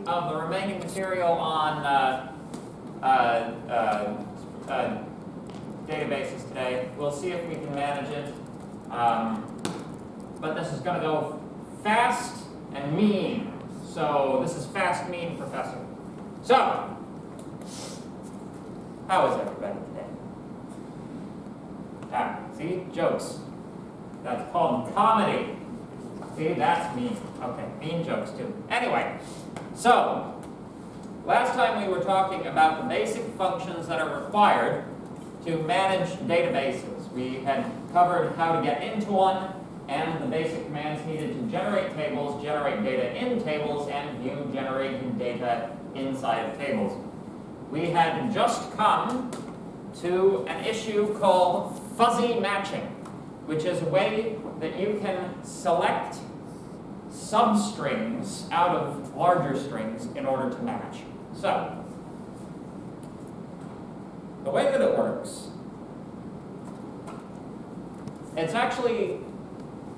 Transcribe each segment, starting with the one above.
of the remaining material on databases today. We'll see if we can manage it. But this is going to go fast and mean. So this is fast, mean, professor. So, how is everybody today? See, jokes. That's called comedy. See, that's mean. Okay, mean jokes too. Anyway, so last time we were talking about the basic functions that are required to manage databases. We had covered how to get into one, and the basic commands needed to generate tables, generate data in tables, and view generated data inside of tables. We had just come to an issue called fuzzy matching, which is a way that you can select substrings out of larger strings in order to match. So, the way that it works, it's actually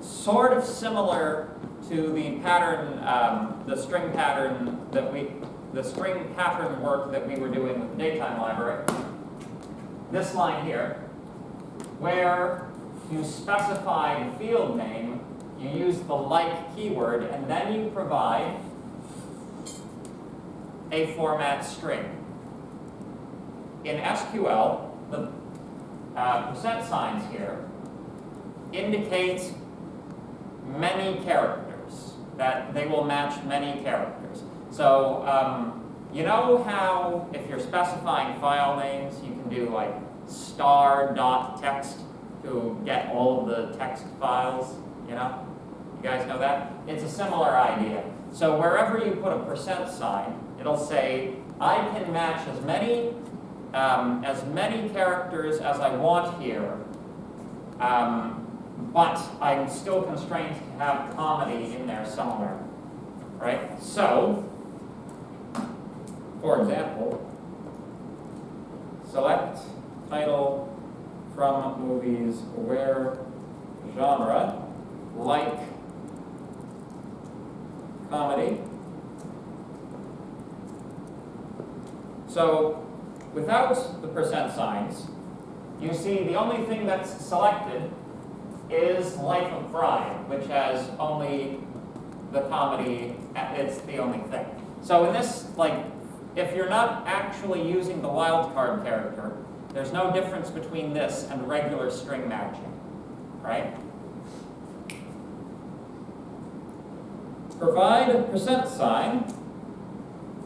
sort of similar to the pattern, the string pattern work that we were doing with the datetime library. This line here, where you specify the field name, you use the like keyword, and then you provide a format string. In SQL, the percent signs here indicate many characters, that they will match many characters. So, you know how if you're specifying file names, you can do like star.txt to get all of the text files, you know? You guys know that? It's a similar idea. So wherever you put a percent sign, it'll say, I can match as many characters as I want here, but I'm still constrained to have comedy in there somewhere, right? So, for example, select title from movies where genre, like comedy. So, without the percent signs, you see the only thing that's selected is Life of Brian, which has only the comedy, it's the only thing. So in this, like, if you're not actually using the wildcard character, there's no difference between this and regular string matching, right? Provide a percent sign,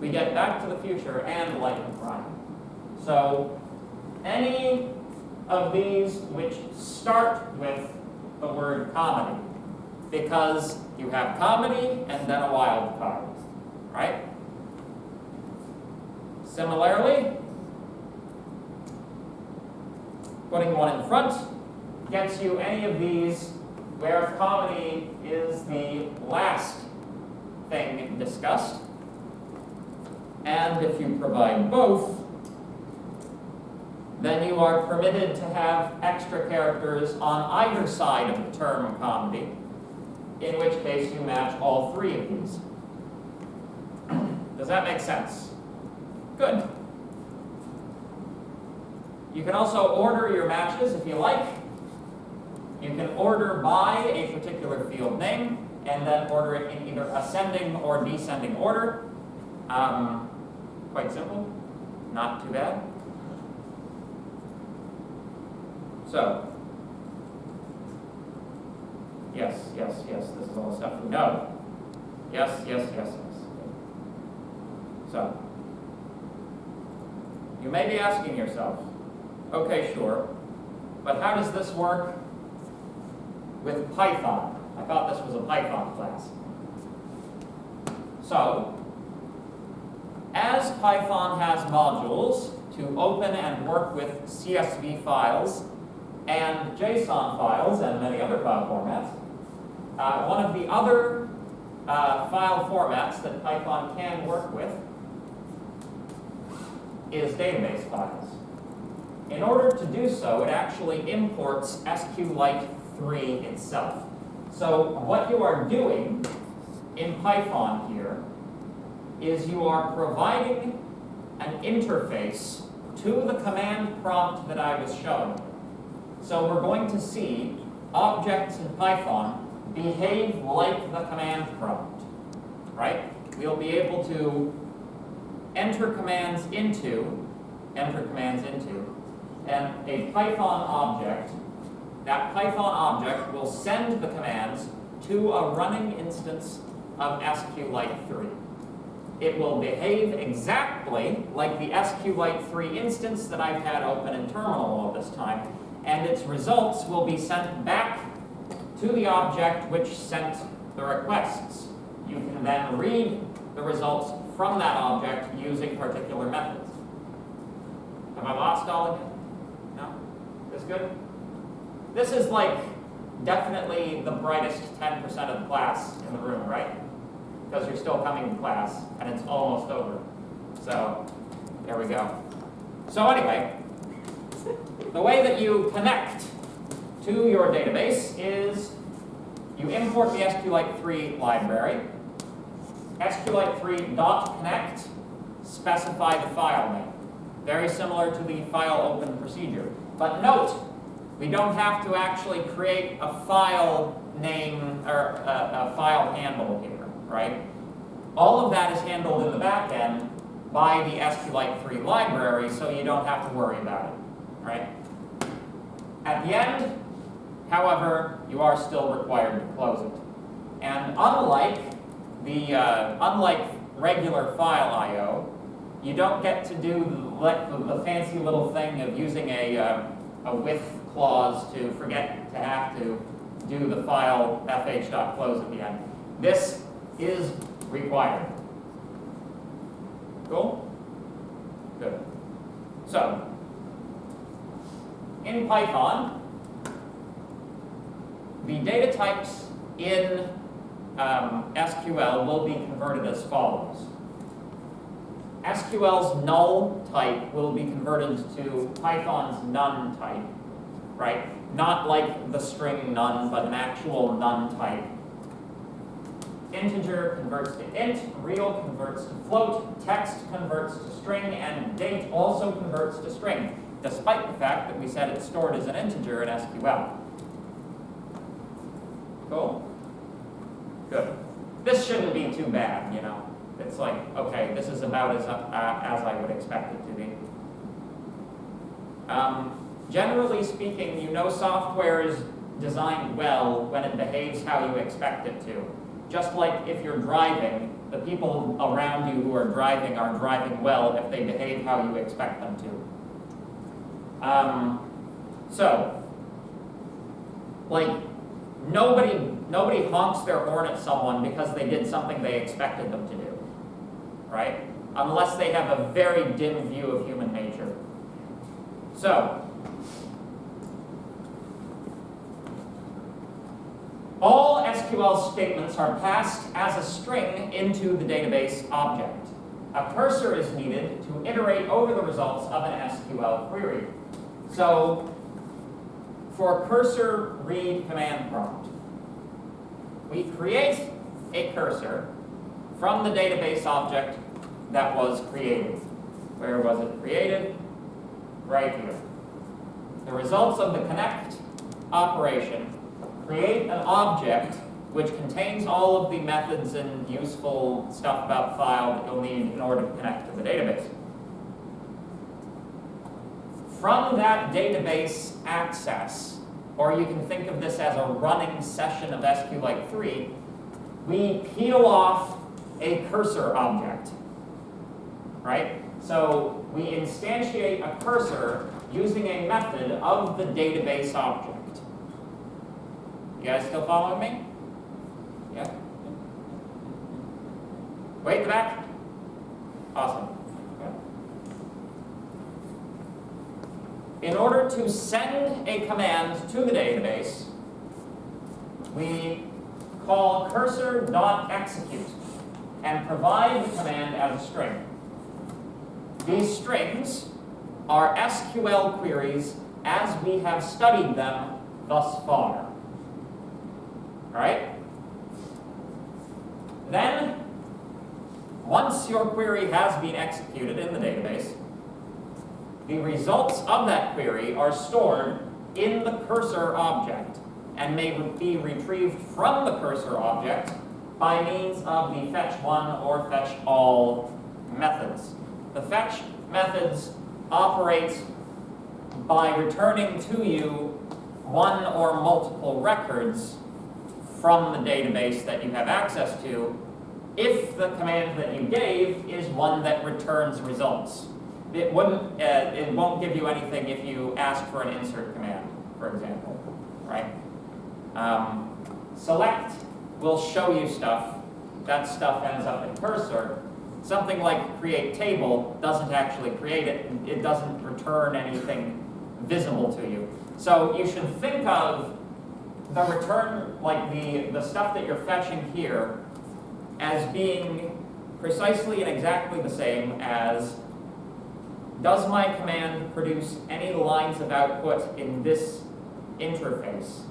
we get Back to the Future and Life of Brian. So any of these which start with the word comedy, because you have comedy and then a wild card, right? Similarly, putting one in front gets you any of these where comedy is the last thing discussed. And if you provide both, then you are permitted to have extra characters on either side of the term comedy, in which case you match all three of these. Does that make sense? Good. You can also order your matches if you like. You can order by a particular field name, and then order it in either ascending or descending order. Quite simple, not too bad. So, yes, this is all stuff we know. Yes. So, you may be asking yourself, okay, sure, but how does this work with Python? I thought this was a Python class. So, as Python has modules to open and work with CSV files and JSON files and many other file formats, one of the other file formats that Python can work with is database files. In order to do so, it actually imports SQLite 3 itself. So what you are doing in Python here is you are providing an interface to the command prompt that I was showing you. So we're going to see objects in Python behave like the command prompt, right? We'll be able to enter commands into, and a Python object. That Python object will send the commands to a running instance of SQLite 3. It will behave exactly like the SQLite 3 instance that I've had open in terminal all this time, and its results will be sent back to the object which sent the requests. You can then read the results from that object using particular methods. Have I lost all of you? No? This good? This is like definitely the brightest 10% of the class in the room, right? Because you're still coming to class and it's almost over. So there we go. So anyway, the way that you connect to your database is you import the SQLite 3 library, SQLite3.connect, specify the file name. Very similar to the file open procedure. But note, we don't have to actually create a file name or a file handle here, right? All of that is handled in the back end by the SQLite 3 library, so you don't have to worry about it, right? At the end, however, you are still required to close it. And unlike regular file I/O, you don't get to do the fancy little thing of using a with clause to forget to have to do the file fh.close at the end. This is required. Cool? Good. So, in Python, the data types in SQL will be converted as follows. SQL's null type will be converted to Python's none type, right? Not like the string none, but an actual none type. Integer converts to int, real converts to float, text converts to string, and date also converts to string, despite the fact that we said it's stored as an integer in SQL. Cool? Good. This shouldn't be too bad, you know. It's like, okay, this is about as I would expect it to be. Generally speaking, you know software is designed well when it behaves how you expect it to. Just like if you're driving, the people around you who are driving well if they behave how you expect them to. So, like, nobody honks their horn at someone because they did something they expected them to do, right? Unless they have a very dim view of human nature. So, all SQL statements are passed as a string into the database object. A cursor is needed to iterate over the results of an SQL query. So, for cursor read command prompt, we create a cursor from the database object that was created. Where was it created? Right here. The results of the connect operation create an object which contains all of the methods and useful stuff about the file that you'll need in order to connect to the database. From that database access, or you can think of this as a running session of SQLite 3, we peel off a cursor object, right? So we instantiate a cursor using a method of the database object. You guys still following me? Yeah? Wait in the back? Awesome. Okay. In order to send a command to the database, we call cursor.execute and provide the command as a string. These strings are SQL queries as we have studied them thus far. All right? Then, Once your query has been executed in the database, the results of that query are stored in the cursor object and may be retrieved from the cursor object by means of the fetch1 or fetchAll methods. The fetch methods operate by returning to you one or multiple records from the database that you have access to if the command that you gave is one that returns results. It won't give you anything if you ask for an insert command, for example, right? Select will show you stuff. That stuff ends up in cursor. Something like create table doesn't actually create it. It doesn't return anything visible to you. So you should think of the return, like the stuff that you're fetching here, as being precisely and exactly the same as, does my command produce any lines of output in this interface?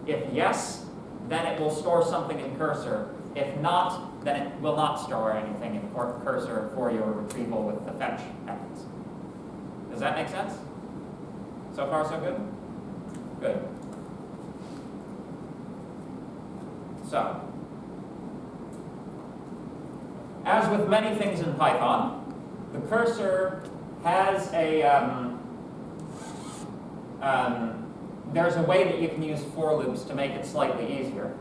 If yes, then it will store something in cursor. If not, then it will not store anything in cursor for your retrieval with the fetch methods. Does that make sense? So far, so good? Good. So, as with many things in Python, the cursor has there's a way that you can use for loops to make it slightly easier.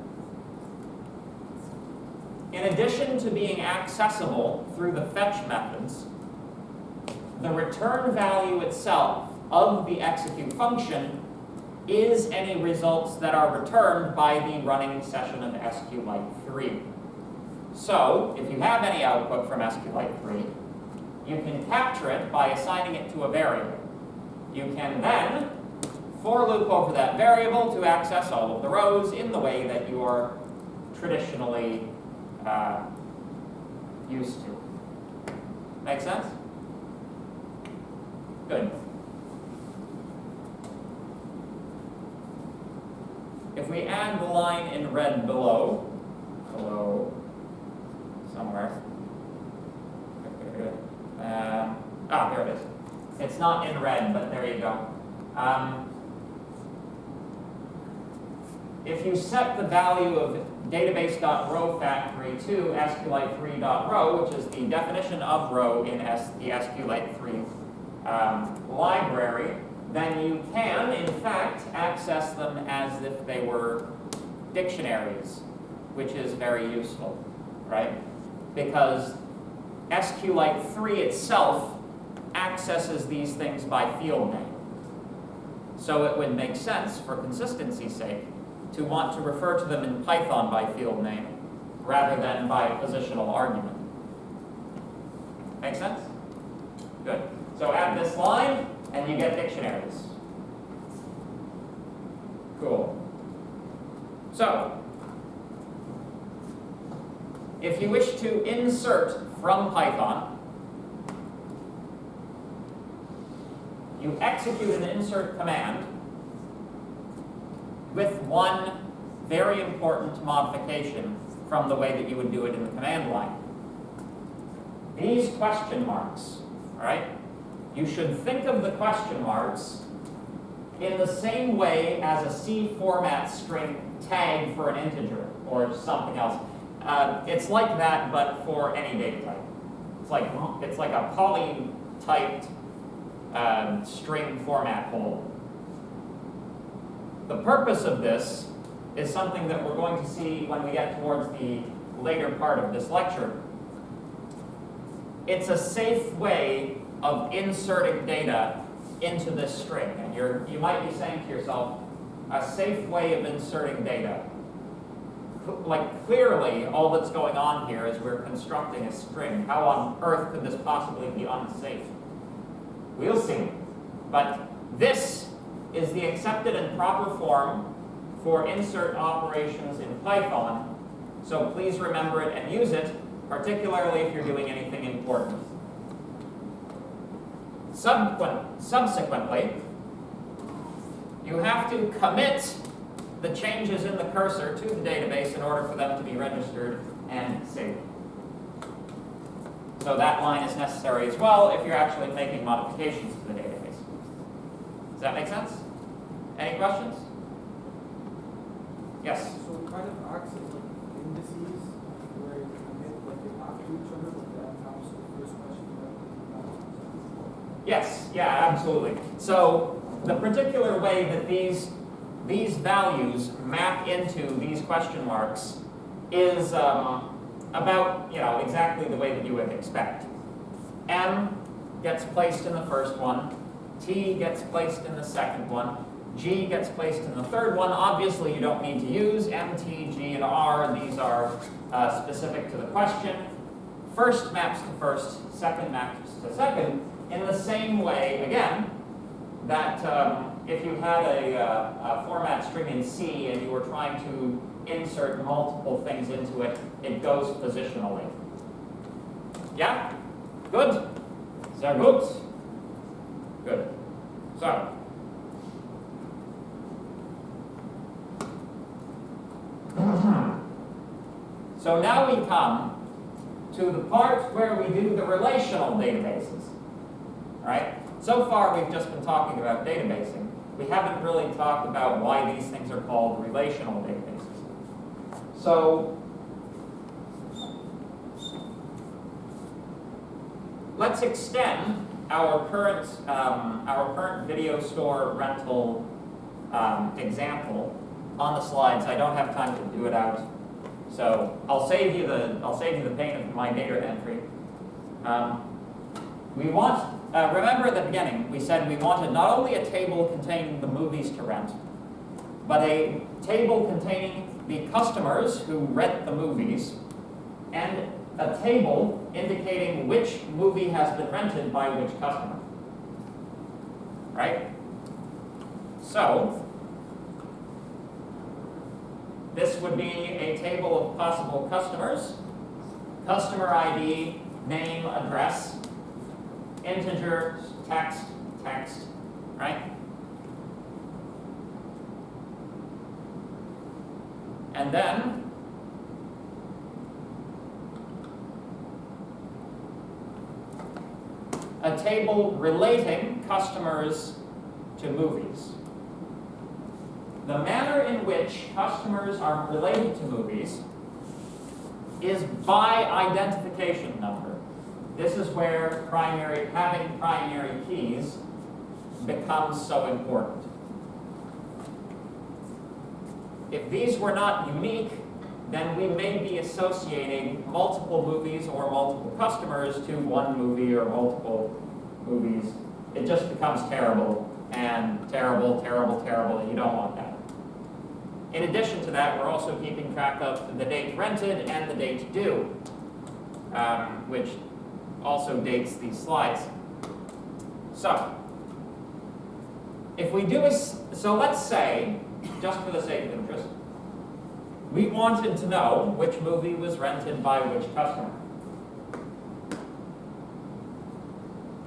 In addition to being accessible through the fetch methods, the return value itself of the execute function is any results that are returned by the running session of SQLite 3. So, if you have any output from SQLite 3, you can capture it by assigning it to a variable. You can then for loop over that variable to access all of the rows in the way that you are traditionally used to. Make sense? Good. If we add the line in red below somewhere. There it is. It's not in red, but there you go. If you set the value of database.rowFactory to SQLite3.row, which is the definition of row in the SQLite 3 library, then you can, in fact, access them as if they were dictionaries, which is very useful, right? Because SQLite 3 itself accesses these things by field name. So it would make sense, for consistency's sake, to want to refer to them in Python by field name rather than by positional argument. Make sense? Good. So add this line, and you get dictionaries. Cool. So, if you wish to insert from Python, you execute an insert command with one very important modification from the way that you would do it in the command line. These question marks, all right? You should think of the question marks in the same way as a C format string tag for an integer or something else. It's like that, but for any data type. It's like a poly-typed string format hole. The purpose of this is something that we're going to see when we get towards the later part of this lecture. It's a safe way of inserting data into this string. And you might be saying to yourself, a safe way of inserting data. Like, clearly, all that's going on here is we're constructing a string. How on earth could this possibly be unsafe? We'll see. But this is the accepted and proper form for insert operations in Python. So please remember it and use it, particularly if you're doing anything important. Subsequently, you have to commit the changes in the cursor to the database in order for them to be registered and saved. So that line is necessary as well if you're actually making modifications to the database. Does that make sense? Any questions? Yes? So it kind of acts as like indices where you commit like they talk to each other, like that counts to the first question. Yes, yeah, absolutely. So the particular way that these values map into these question marks is about, exactly the way that you would expect. M gets placed in the first one, T gets placed in the second one, G gets placed in the third one. Obviously, you don't need to use M, T, G, and R. These are specific to the question. First maps to first, second maps to second, in the same way, again, that if you had a format string in C and you were trying to insert multiple things into it, it goes positionally. Yeah? Good? Sehr gut? Good. So now we come to the part where we do the relational databases. All right? So far we've just been talking about databasing. We haven't really talked about why these things are called relational databases. So let's extend our current video store rental example on the slides. I don't have time to do it out, so I'll save you the pain of my data entry. We want, remember at the beginning, we said we wanted not only a table containing the movies to rent, but a table containing the customers who rent the movies, and a table indicating which movie has been rented by which customer. Right? So, this would be a table of possible customers, customer ID, name, address, integer, text, right? And then a table relating customers to movies. The manner in which customers are related to movies is by identification number. This is where having primary keys becomes so important. If these were not unique, then we may be associating multiple movies or multiple customers to one movie or multiple movies. It just becomes terrible, and terrible, and you don't want that. In addition to that, we're also keeping track of the date rented and the date due, which also dates these slides. So, if we do so let's say, just for the sake of interest, we wanted to know which movie was rented by which customer.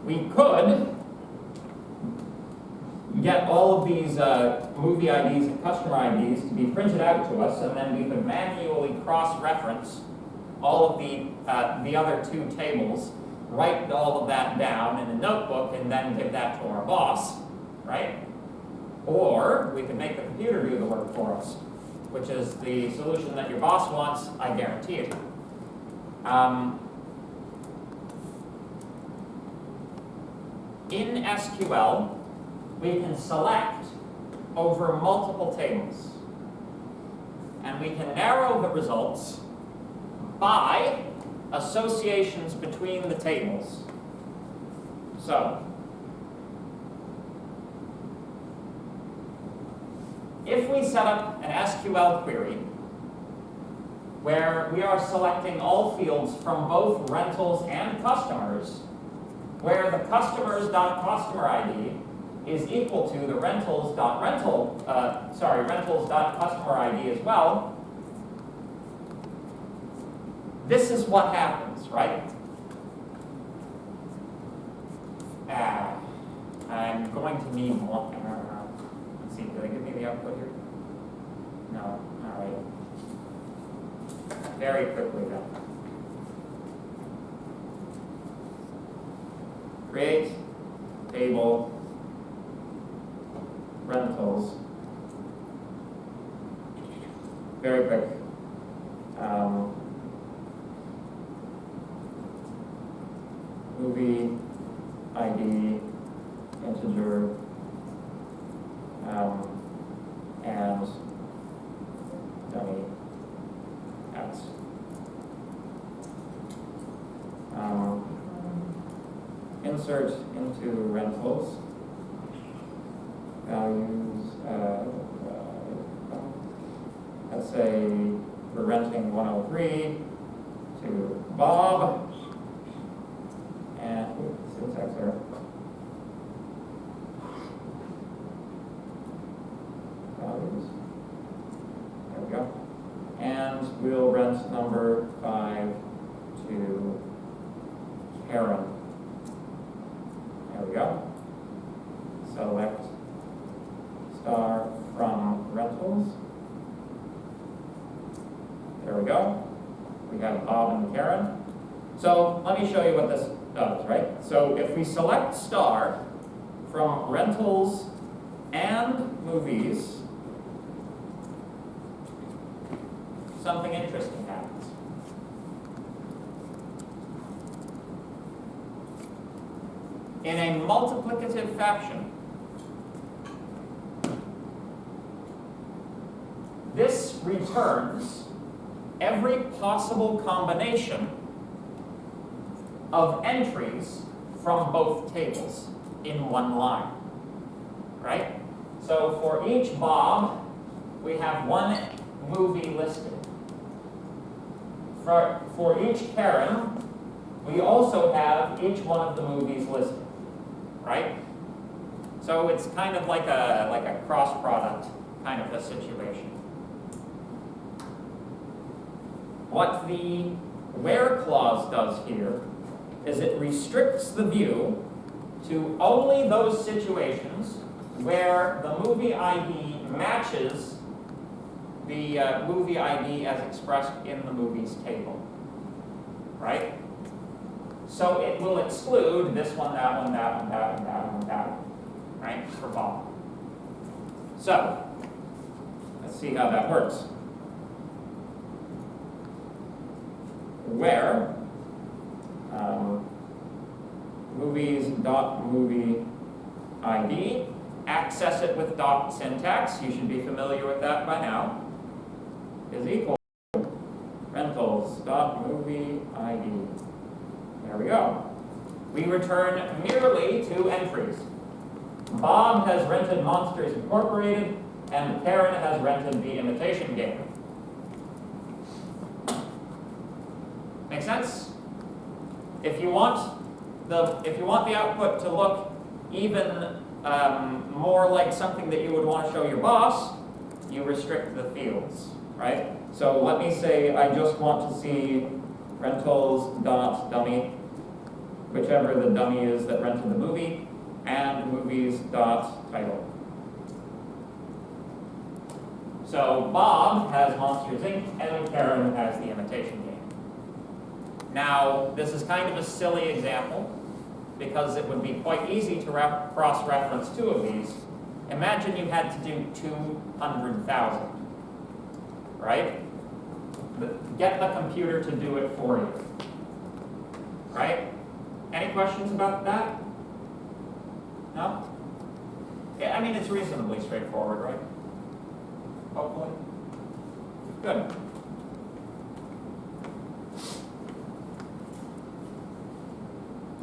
We could get all of these movie IDs and customer IDs to be printed out to us, and then we could manually cross-reference all of the other two tables, write all of that down in a notebook, and then give that to our boss, right? Or we could make the computer do the work for us, which is the solution that your boss wants, I guarantee it. In SQL, we can select over multiple tables, and we can narrow the results by associations between the tables. So, if we set up an SQL query where we are selecting all fields from both rentals and customers, where the customers.customer ID is equal to the rentals.customer ID as well, this is what happens, right? I'm going to need one. Let's see, did they give me the output here? No, all right. Very quickly then. create table rentals. Very quick. Movie ID integer and dummy X. Insert into rentals values. Let's say we're renting 103 to Bob, and syntax error. Values. There we go. And we'll rent number 5 to Karen. There we go. Select star from rentals. There we go. We have Bob and Karen. So let me show you what this does, right? So if we select star from rentals and movies, something interesting happens. In a multiplicative fashion, this returns every possible combination of entries from both tables in one line, right? So for each Bob, we have one movie listed. For each Karen, we also have each one of the movies listed, right? So it's kind of like a cross product kind of a situation. What the where clause does here is it restricts the view to only those situations where the movie ID matches the movie ID as expressed in the movies table, right? So it will exclude this one, that one, that one, that one, that one, that one, right, for Bob. So let's see how that works. Where movies.movie ID, access it with dot syntax, you should be familiar with that by now, is equal to rentals.movie ID. There we go. We return merely 2 entries. Bob has rented Monsters Incorporated, and Karen has rented The Imitation Game. Make sense? If you want the output to look even more like something that you would want to show your boss, you restrict the fields, right? So let me say I just want to see rentals.dummy, whichever the dummy is that rented the movie, and movies.title. So Bob has Monsters Inc. and Karen has The Imitation Game. Now, this is kind of a silly example because it would be quite easy to cross-reference 2 of these. Imagine you had to do 200,000, right? Get the computer to do it for you, right? Any questions about that? No? Yeah, I mean, it's reasonably straightforward, right? Hopefully. Good.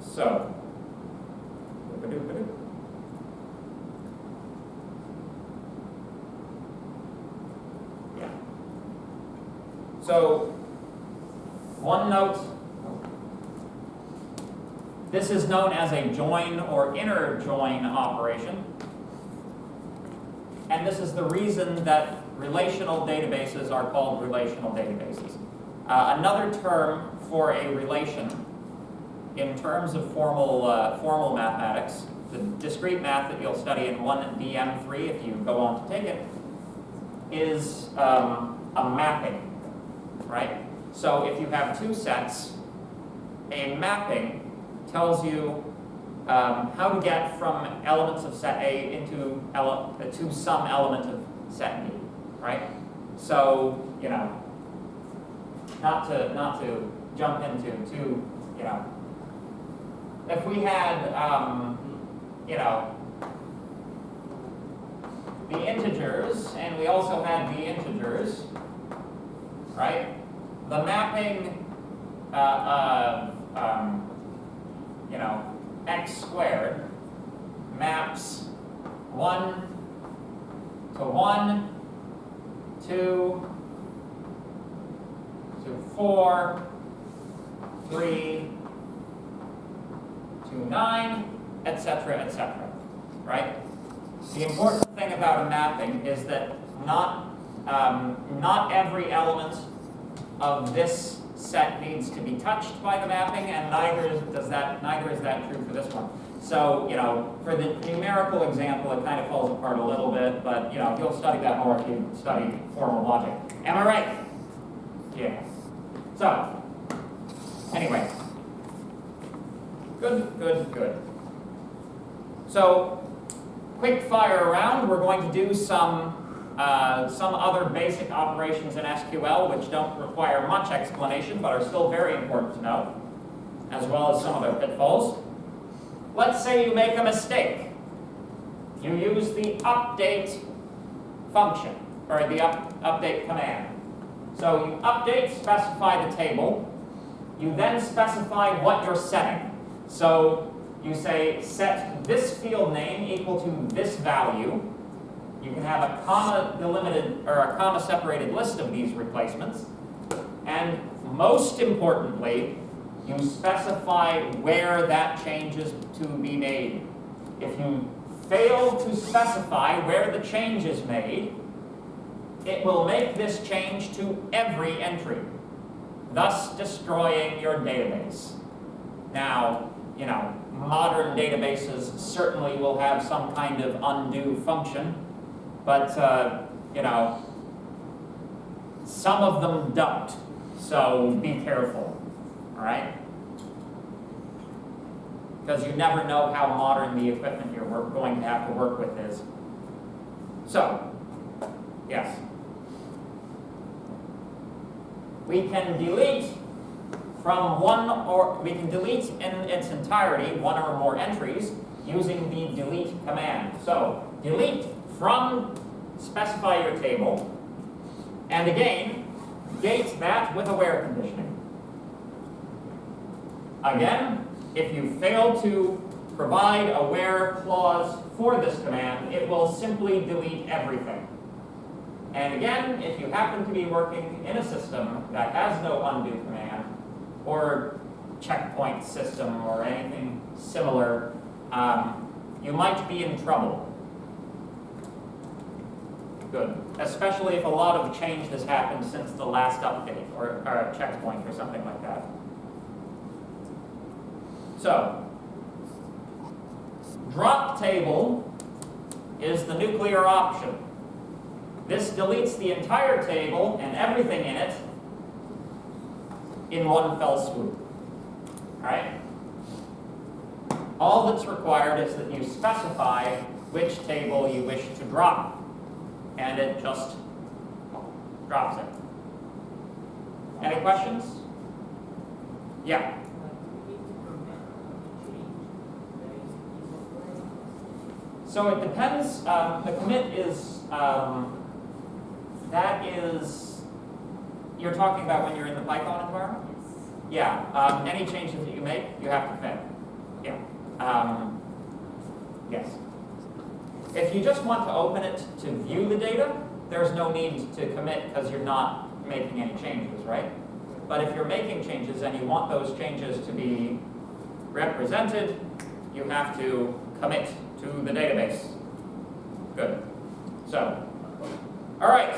So, yeah. So, one note, this is known as a join or inner join operation. And this is the reason that relational databases are called relational databases. Another term for a relation in terms of formal mathematics, the discrete math that you'll study in 1DM3 if you go on to take it, is a mapping, right? So if you have 2 sets, a mapping tells you how to get from elements of set A into to some element of set B, right? So, you know, not to jump into too, you know, if we had, you know, the integers, and we also had the integers, right? The mapping, you know, x squared maps 1 to 1, 2 to 4, 3 to 9, etc., etc., right? The important thing about a mapping is that not every element of this set needs to be touched by the mapping, and neither is that true for this one. So, you know, for the numerical example, it kind of falls apart a little bit, but, you know, you'll study that more if you study formal logic. Am I right? Yeah. So, anyway. Good. So, quick fire round. We're going to do some other basic operations in SQL which don't require much explanation but are still very important to know, as well as some of their pitfalls. Let's say you make a mistake. You use the update function, or the update command. So you update, specify the table. You then specify what you're setting. So you say set this field name equal to this value. You can have a comma delimited or a comma separated list of these replacements. And most importantly, you specify where that change is to be made. If you fail to specify where the change is made, it will make this change to every entry, thus destroying your database. Now, you know, modern databases certainly will have some kind of undo function, but, you know, some of them don't, so be careful, all right? Because you never know how modern the equipment you're going to have to work with is. So, yes. We can delete from we can delete in its entirety one or more entries using the delete command. So, delete from, specify your table, and again, gate that with a where conditioning. Again, if you fail to provide a where clause for this command, it will simply delete everything. And again, if you happen to be working in a system that has no undo command, or checkpoint system, or anything similar, you might be in trouble. Good. Especially if a lot of change has happened since the last update, or a checkpoint, or something like that. So, drop table is the nuclear option. This deletes the entire table and everything in it in one fell swoop. Alright? All that's required is that you specify which table you wish to drop, and it just drops it. Any questions? Yeah. So it depends. The commit is, that is, you're talking about when you're in the Python environment? Yeah. Any changes that you make, you have to commit. Yeah. Yes. If you just want to open it to view the data, there's no need to commit because you're not making any changes, right? But if you're making changes and you want those changes to be represented, you have to commit to the database. Good. So, all right.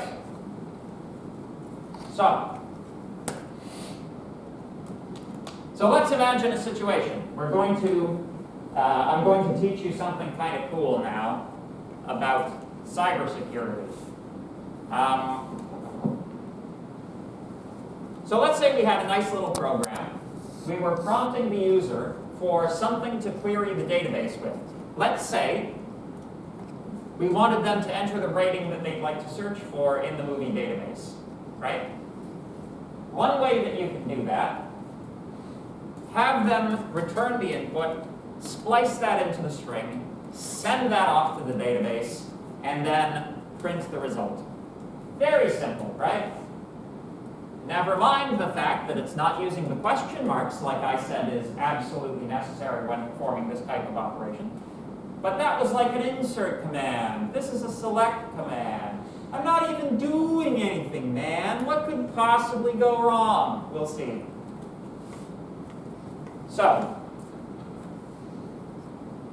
So let's imagine a situation. We're going to, I'm going to teach you something kind of cool now about cybersecurity. So let's say we had a nice little program. We were prompting the user for something to query the database with. Let's say we wanted them to enter the rating that they'd like to search for in the movie database, right? One way that you can do that, have them return the input, splice that into the string, send that off to the database, and then print the result. Very simple, right? Never mind the fact that it's not using the question marks, like I said, is absolutely necessary when performing this type of operation. But that was like an insert command. This is a select command. I'm not even doing anything, man. What could possibly go wrong? We'll see. So,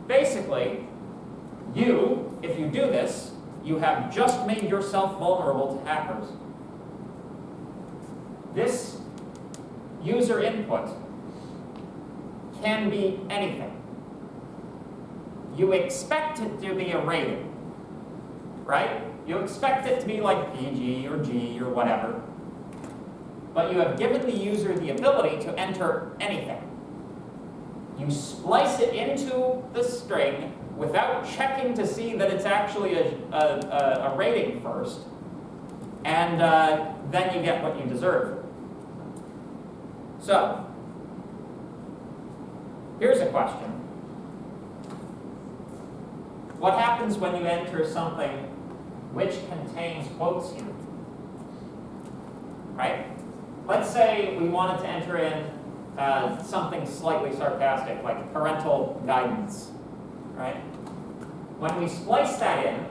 basically, if you do this, you have just made yourself vulnerable to hackers. This user input can be anything. You expect it to be a rating, right? You expect it to be like PG or G or whatever, but you have given the user the ability to enter anything. You splice it into the string without checking to see that it's actually a rating first, and then you get what you deserve. So, here's a question. What happens when you enter something which contains quotes here? Right? Let's say we wanted to enter in something slightly sarcastic, like parental guidance. Right? When we splice that in,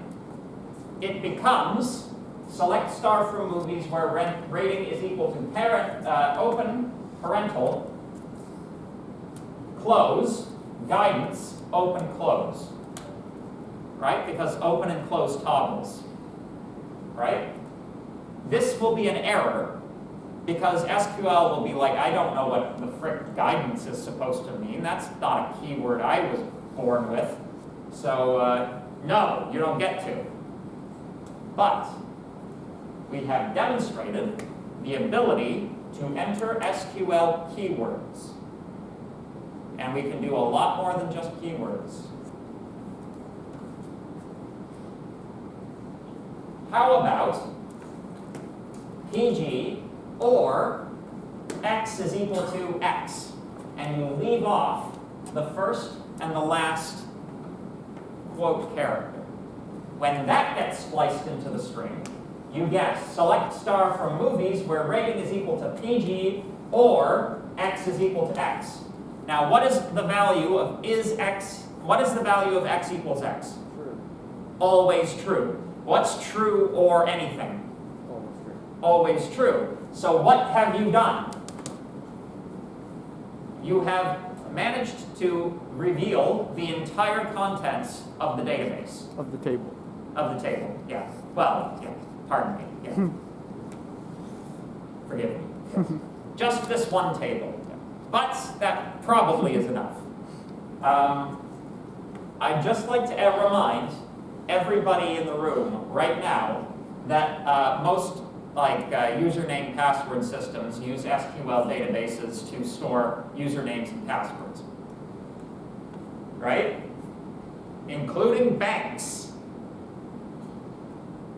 it becomes select star from movies where rating is equal to parent, open, parental, close, guidance, open, close. Right? Because open and close toggles. Right? This will be an error because SQL will be like, I don't know what the frick guidance is supposed to mean. That's not a keyword I was born with. So, no, you don't get to. But we have demonstrated the ability to enter SQL keywords. And we can do a lot more than just keywords. How about PG or X is equal to X, and you leave off the first and the last quote character. When that gets spliced into the string, you get select star from movies where rating is equal to PG or X is equal to X. Now, what is the value of what is the value of X equals X? True. Always true. What's true or anything? Always true. Always true. So what have you done? You have managed to reveal the entire contents of the database. Of the table. Of the table, yeah. Well, yeah, pardon me, yeah. Forgive me. Yes. Just this one table. But that probably is enough. I'd just like to remind everybody in the room right now that most username password systems use SQL databases to store usernames and passwords. Right? Including banks.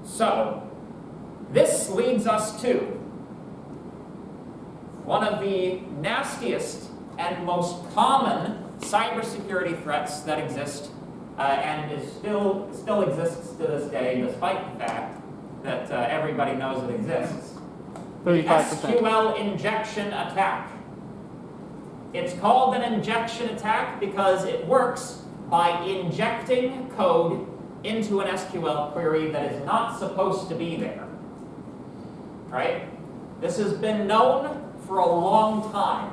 So, this leads us to one of the nastiest and most common cybersecurity threats that exist and still exists to this day, despite the fact that everybody knows it exists. 35%. The SQL Injection Attack. It's called an injection attack because it works by injecting code into an SQL query that is not supposed to be there. Right? This has been known for a long time.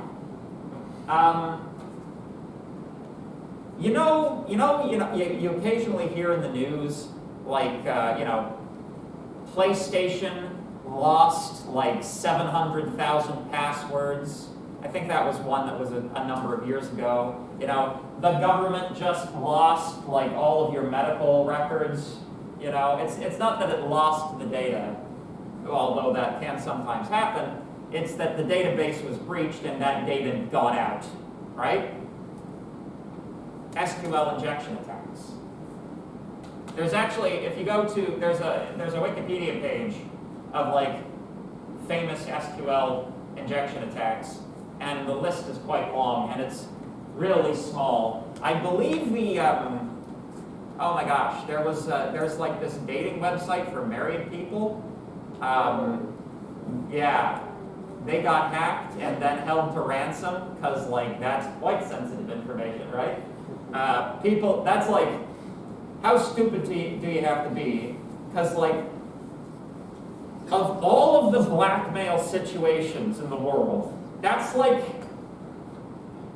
You occasionally hear in the news, like, PlayStation lost like 700,000 passwords. I think that was one that was a number of years ago. The government just lost like all of your medical records. It's not that it lost the data, although that can sometimes happen. It's that the database was breached and that data got out, right? SQL injection attacks. There's actually, if you go to, there's a Wikipedia page of like famous SQL injection attacks, and the list is quite long, and it's really small. I believe the, oh my gosh, there's like this dating website for married people. Yeah, they got hacked and then held to ransom, because like that's quite sensitive information, right? People, that's like, how stupid do you have to be? Because like, of all of the blackmail situations in the world, that's like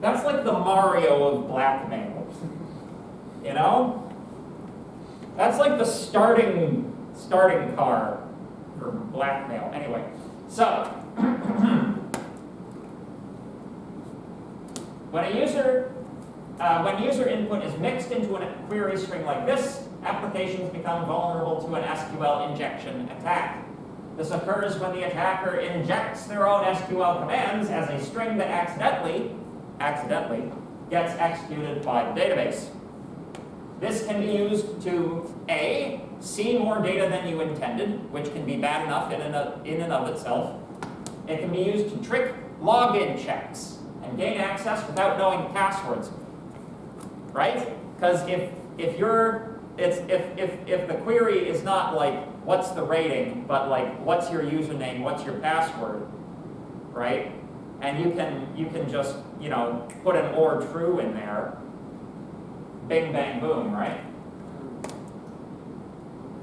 the Mario of blackmail, you know? That's like the starting car for blackmail. Anyway, so when user input is mixed into a query string like this, applications become vulnerable to an SQL injection attack. This occurs when the attacker injects their own SQL commands as a string that accidentally gets executed by the database. This can be used to A, see more data than you intended, which can be bad enough in and of itself. It can be used to trick login checks and gain access without knowing passwords, right? Because if the query is not like what's the rating, but like what's your username, what's your password, right? And you can just, you know, put an or true in there. Bing, bang, boom, right?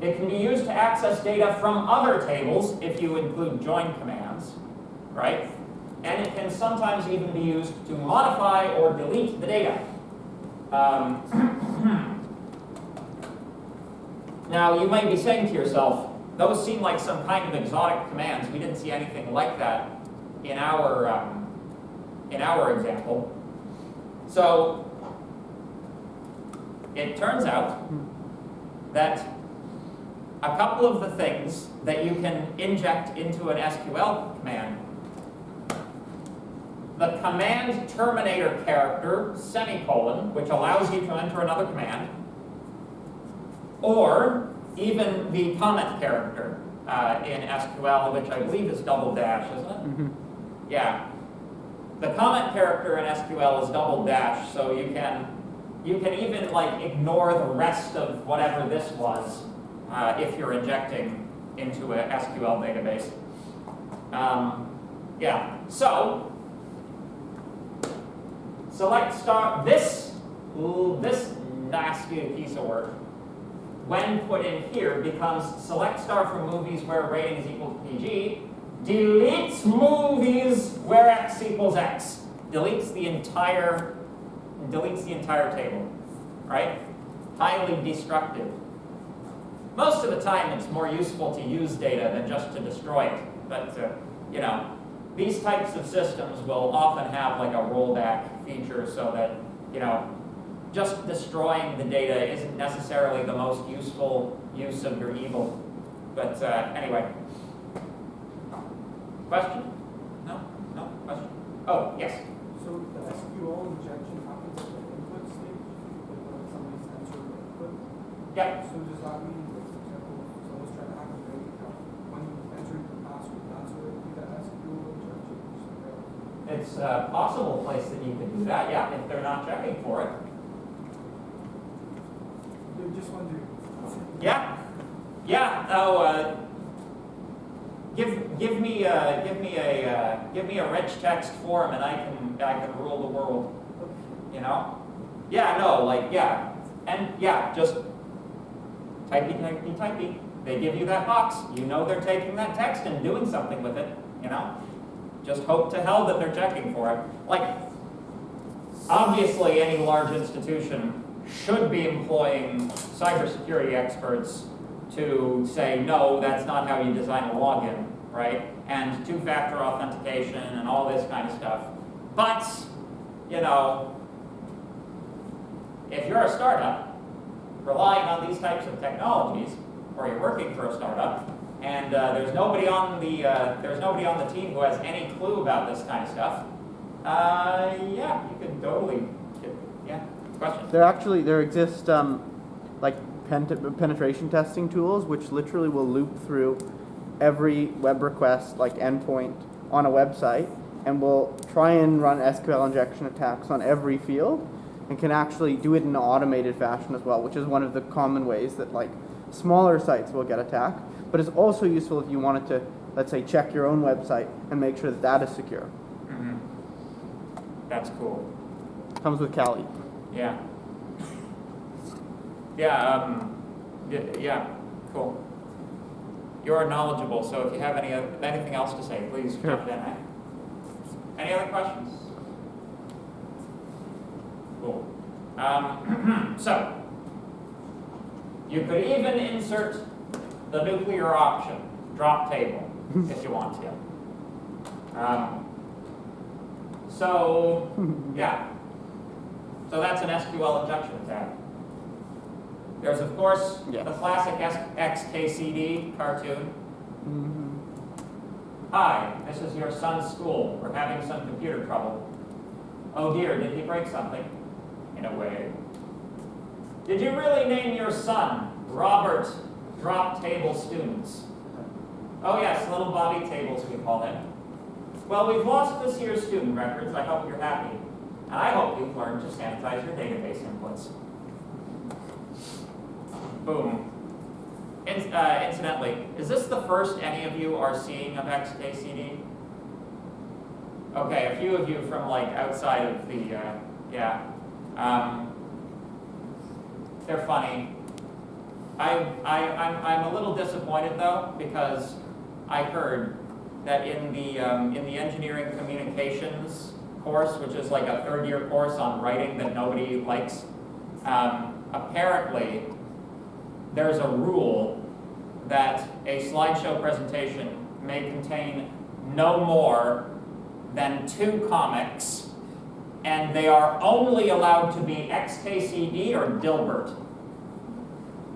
It can be used to access data from other tables if you include join commands, right? And it can sometimes even be used to modify or delete the data. Now, you might be saying to yourself, those seem like some kind of exotic commands. We didn't see anything like that in our example. So, it turns out that a couple of the things that you can inject into an SQL command, the command terminator character, semicolon, which allows you to enter another command, or even the comment character in SQL, which I believe is double dash, isn't it? Mm-hmm. Yeah. The comment character in SQL is double dash, so you can even like ignore the rest of whatever this was if you're injecting into a SQL database. Yeah, so select star, this nasty piece of work, when put in here, becomes select star for movies where rating is equal to PG, deletes movies where X equals X, deletes the entire table, right? Highly destructive. Most of the time it's more useful to use data than just to destroy it, but you know, these types of systems will often have like a rollback feature so that, you know, just destroying the data isn't necessarily the most useful use of your evil. But anyway. Question? No? No? Question? Oh, yes. So the SQL injection happens at the input stage, like when somebody's entering the input? Yeah. So does that mean, like, for example, if someone's trying to hack a bank account, when you enter the password, that's where you do that SQL injection? It's a possible place that you can do that, yeah, if they're not checking for it. I'm just wondering. Yeah. Yeah. Oh, give me a rich text form, and I can rule the world. You know? Yeah. No. Like yeah, and yeah, just typey. They give you that box. You know they're taking that text and doing something with it. You know? Just hope to hell that they're checking for it. Like, obviously, any large institution should be employing cybersecurity experts to say, no, that's not how you design a login, right? And two-factor authentication and all this kind of stuff. But, you know, if you're a startup relying on these types of technologies, or you're working for a startup, and there's nobody on the team who has any clue about this kind of stuff, yeah, you could totally, yeah, question. There exist like penetration testing tools which literally will loop through every web request like endpoint on a website and will try and run SQL injection attacks on every field and can actually do it in an automated fashion as well, which is one of the common ways that like smaller sites will get attacked. But it's also useful if you wanted to, let's say, check your own website and make sure that that is secure. Mm-hmm. That's cool. Comes with Kali. Yeah. Yeah. Yeah. Cool. You're knowledgeable, so if you have anything else to say, please jump in. Eh? Any other questions? Cool. So, you could even insert the nuclear option, drop table, if you want to. So, yeah. So that's an SQL injection attack. There's, of course, yes. the classic XKCD cartoon. Mm-hmm. Hi, this is your son's school. We're having some computer trouble. Oh dear, did he break something? In a way. Did you really name your son Robert Drop Table Students? Oh yes, little Bobby Tables we call him. Well, we've lost this year's student records. I hope you're happy. And I hope you've learned to sanitize your database inputs. Boom. Incidentally, is this the first any of you are seeing of XKCD? Okay, a few of you from like outside of the, yeah. They're funny. I'm a little disappointed though, because I heard that in the engineering communications course, which is like a third-year course on writing that nobody likes, apparently there's a rule that a slideshow presentation may contain no more than 2 comics, and they are only allowed to be XKCD or Dilbert.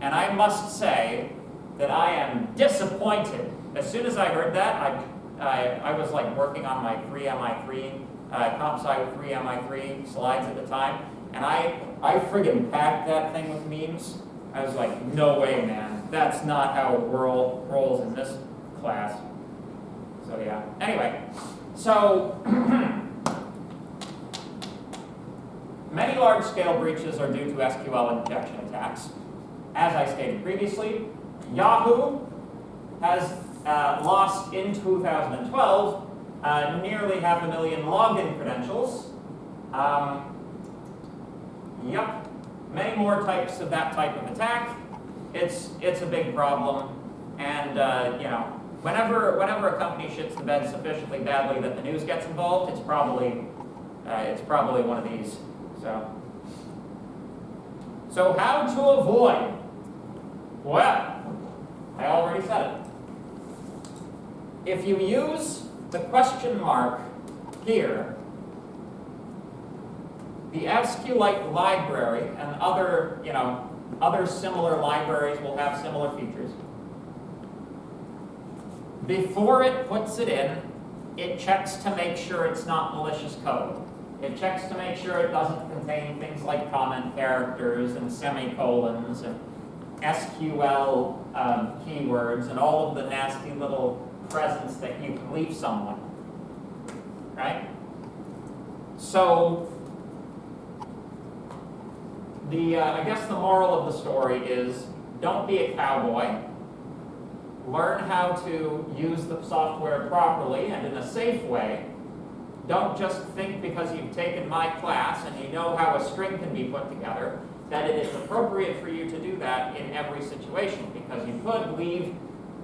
And I must say that I am disappointed. As soon as I heard that, I was like working on my 3MI3, comp sci with 3MI3 slides at the time, and I friggin' packed that thing with memes. I was like, no way, man. That's not how it rolls in this class. So yeah. Anyway, so many large-scale breaches are due to SQL injection attacks. As I stated previously, Yahoo has lost in 2012 nearly 500,000 login credentials. Yep. Many more types of that type of attack. It's a big problem, and you know, whenever a company shits the bed sufficiently badly that the news gets involved, it's probably one of these. So how to avoid? Well, I already said it. If you use the question mark here, the SQLite library and other similar libraries will have similar features. Before it puts it in, it checks to make sure it's not malicious code. It checks to make sure it doesn't contain things like comment characters and semicolons and SQL keywords and all of the nasty little presents that you can leave someone, right? So, I guess the moral of the story is, don't be a cowboy. Learn how to use the software properly and in a safe way. Don't just think because you've taken my class and you know how a string can be put together that it is appropriate for you to do that in every situation, because you could leave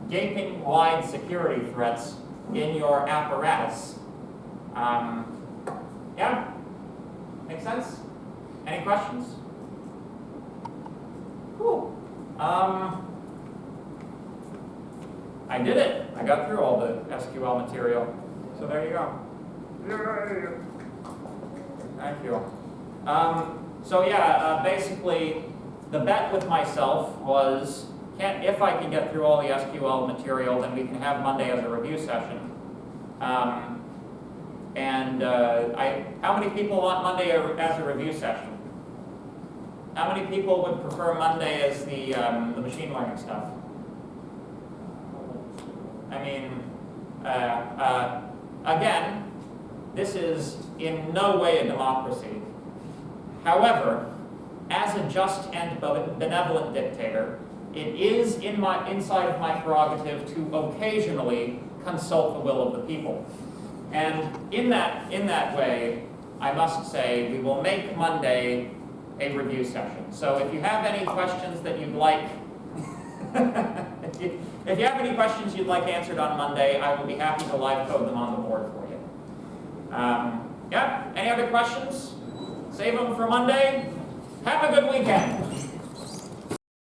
gaping wide security threats in your apparatus. Yeah? Make sense? Any questions? Cool. I did it. I got through all the SQL material. So there you go. Thank you. So yeah, basically, the bet with myself was, if I can get through all the SQL material, then we can have Monday as a review session. How many people want Monday as a review session? How many people would prefer Monday as the machine learning stuff? I mean, again, this is in no way a democracy. However, as a just and benevolent dictator, it is inside of my prerogative to occasionally consult the will of the people. And in that way, I must say, we will make Monday a review session. So if you have any questions that you'd like, if you have any questions you'd like answered on Monday, I will be happy to live code them on the board for you. Yeah, any other questions? Save them for Monday. Have a good weekend.